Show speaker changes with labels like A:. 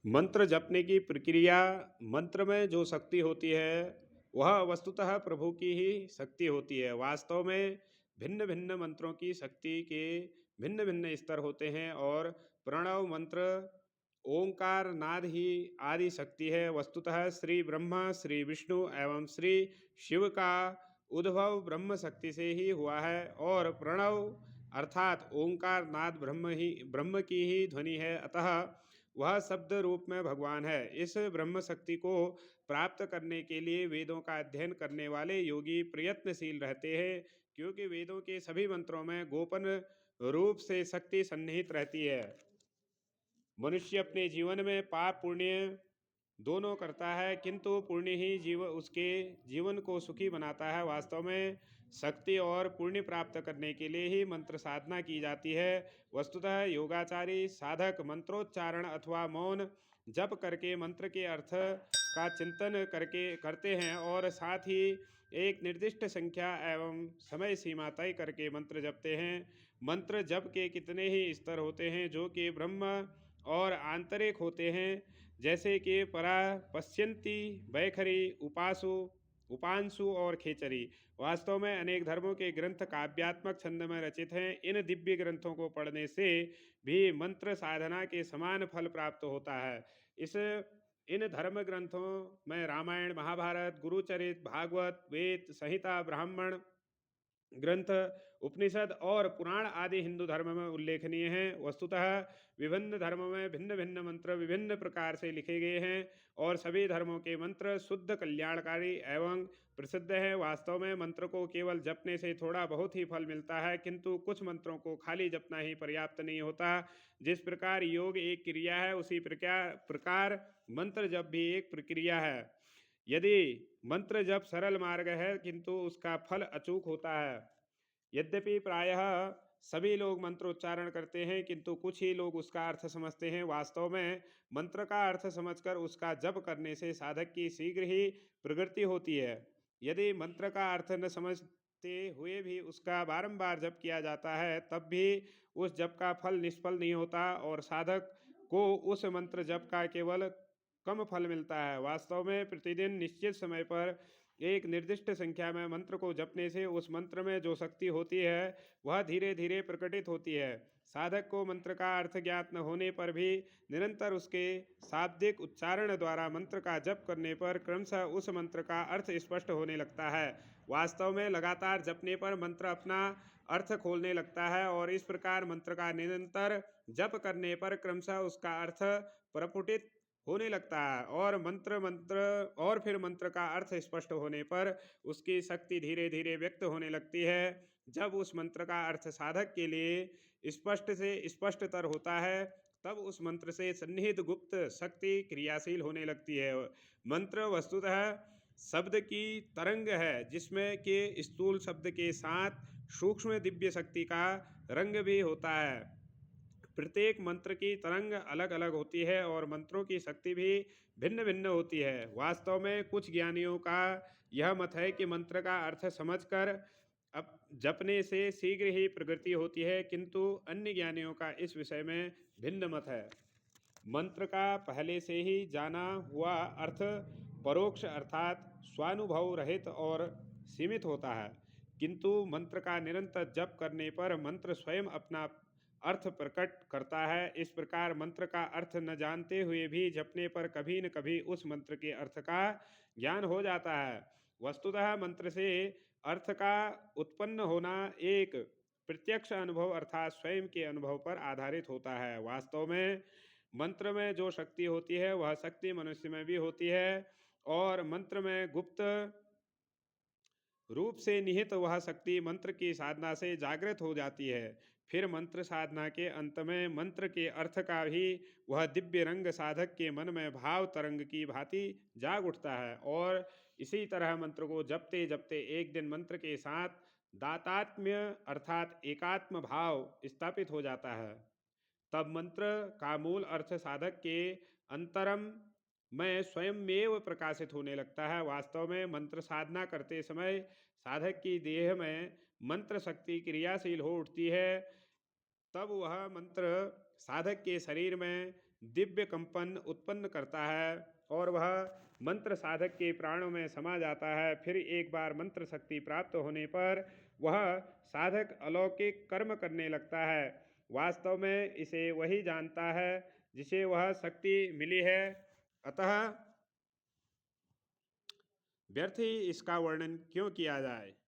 A: मंत्र जपने की प्रक्रिया। मंत्र में जो शक्ति होती है वह वस्तुतः प्रभु की ही शक्ति होती है। वास्तव में भिन्न भिन्न मंत्रों की शक्ति के भिन्न भिन्न स्तर होते हैं और प्रणव मंत्र ओंकार नाद ही आदि शक्ति है। वस्तुतः श्री ब्रह्मा श्री विष्णु एवं श्री शिव का उद्भव ब्रह्म शक्ति से ही हुआ है और प्रणव अर्थात ओंकार नाद ब्रह्म की ही ध्वनि है। अतः वह शब्द रूप में भगवान है। इस ब्रह्म शक्ति को प्राप्त करने के लिए वेदों का अध्ययन करने वाले योगी प्रयत्नशील रहते हैं, क्योंकि वेदों के सभी मंत्रों में गोपन रूप से शक्ति सन्निहित रहती है। मनुष्य अपने जीवन में पाप पुण्य दोनों करता है, किंतु पुण्य ही उसके जीवन को सुखी बनाता है। वास्तव में शक्ति और पुण्य प्राप्त करने के लिए ही मंत्र साधना की जाती है। वस्तुतः योगाचारी साधक मंत्रोच्चारण अथवा मौन जप करके मंत्र के अर्थ का चिंतन करते हैं और साथ ही एक निर्दिष्ट संख्या एवं समय सीमा तय करके मंत्र जपते हैं। मंत्र जप के कितने ही स्तर होते हैं जो कि ब्रह्म और आंतरिक होते हैं, जैसे कि परा, पश्यंती, बैखरी, उपासु, उपांशु और खेचरी। वास्तव में अनेक धर्मों के ग्रंथ काव्यात्मक छंद में रचित हैं। इन दिव्य ग्रंथों को पढ़ने से भी मंत्र साधना के समान फल प्राप्त होता है। इन धर्म ग्रंथों में रामायण, महाभारत, गुरुचरित, भागवत, वेद संहिता, ब्राह्मण ग्रंथ, उपनिषद और पुराण आदि हिंदू धर्म में उल्लेखनीय हैं। वस्तुतः विभिन्न धर्मों में भिन्न भिन्न मंत्र विभिन्न प्रकार से लिखे गए हैं और सभी धर्मों के मंत्र शुद्ध कल्याणकारी एवं प्रसिद्ध हैं। वास्तव में मंत्र को केवल जपने से थोड़ा बहुत ही फल मिलता है, किंतु कुछ मंत्रों को खाली जपना ही पर्याप्त नहीं होता। जिस प्रकार योग एक क्रिया है, उसी प्रकार मंत्र जप भी एक प्रक्रिया है। यदि मंत्र जप सरल मार्ग है, किंतु उसका फल अचूक होता है। यद्यपि प्रायः सभी लोग मंत्र उच्चारण करते हैं, किंतु कुछ ही लोग उसका अर्थ समझते हैं। वास्तव में मंत्र का अर्थ समझकर उसका जप करने से साधक की शीघ्र ही प्रगति होती है। यदि मंत्र का अर्थ न समझते हुए भी उसका बारंबार जप किया जाता है, तब भी उस जप का फल निष्फल नहीं होता और साधक को उस मंत्र जप का केवल कम फल मिलता है। वास्तव में प्रतिदिन निश्चित समय पर एक निर्दिष्ट संख्या में मंत्र को जपने से उस मंत्र में जो शक्ति होती है वह धीरे धीरे प्रकटित होती है। साधक को मंत्र का अर्थ ज्ञात न होने पर भी निरंतर उसके शाब्दिक उच्चारण द्वारा मंत्र का जप करने पर क्रमशः उस मंत्र का अर्थ स्पष्ट होने लगता है। वास्तव में लगातार जपने पर मंत्र अपना अर्थ खोलने लगता है और इस प्रकार मंत्र का निरंतर जप करने पर क्रमशः उसका अर्थ प्रफुटित होने लगता है और फिर मंत्र का अर्थ स्पष्ट होने पर उसकी शक्ति धीरे धीरे व्यक्त होने लगती है। जब उस मंत्र का अर्थ साधक के लिए स्पष्ट से स्पष्टतर होता है, तब उस मंत्र से सन्निहित गुप्त शक्ति क्रियाशील होने लगती है। मंत्र वस्तुतः शब्द की तरंग है, जिसमें कि स्थूल शब्द के साथ सूक्ष्म दिव्य शक्ति का रंग भी होता है। प्रत्येक मंत्र की तरंग अलग अलग होती है और मंत्रों की शक्ति भी भिन्न भिन्न होती है। वास्तव में कुछ ज्ञानियों का यह मत है कि मंत्र का अर्थ समझकर अब जपने से शीघ्र ही प्रगति होती है, किंतु अन्य ज्ञानियों का इस विषय में भिन्न मत है। मंत्र का पहले से ही जाना हुआ अर्थ परोक्ष अर्थात स्वानुभव रहित और सीमित होता है, किंतु मंत्र का निरंतर जप करने पर मंत्र स्वयं अपना अर्थ प्रकट करता है। इस प्रकार मंत्र का अर्थ न जानते हुए भी जपने पर कभी न कभी उस मंत्र के अर्थ का ज्ञान हो जाता है। वस्तुतः मंत्र से अर्थ का उत्पन्न होना एक प्रत्यक्ष अनुभव अर्थात स्वयं के अनुभव पर आधारित होता है। वास्तव में मंत्र में जो शक्ति होती है वह शक्ति मनुष्य में भी होती है और मंत्र में गुप्त रूप से निहित वह शक्ति मंत्र की साधना से जागृत हो जाती है। फिर मंत्र साधना के अंत में मंत्र के अर्थ का भी वह दिव्य रंग साधक के मन में भाव तरंग की भांति जाग उठता है और इसी तरह मंत्र को जपते जपते एक दिन मंत्र के साथ दातात्म्य अर्थात एकात्म भाव स्थापित हो जाता है। तब मंत्र का मूल अर्थ साधक के अंतरम में स्वयंमेव प्रकाशित होने लगता है। वास्तव में मंत्र साधना करते समय साधक की देह में मंत्र शक्ति क्रियाशील हो उठती है। तब वह मंत्र साधक के शरीर में दिव्य कंपन उत्पन्न करता है और वह मंत्र साधक के प्राणों में समा जाता है। फिर एक बार मंत्र शक्ति प्राप्त होने पर वह साधक अलौकिक कर्म करने लगता है। वास्तव में इसे वही जानता है जिसे वह शक्ति मिली है, अतः व्यर्थ ही इसका वर्णन क्यों किया जाए।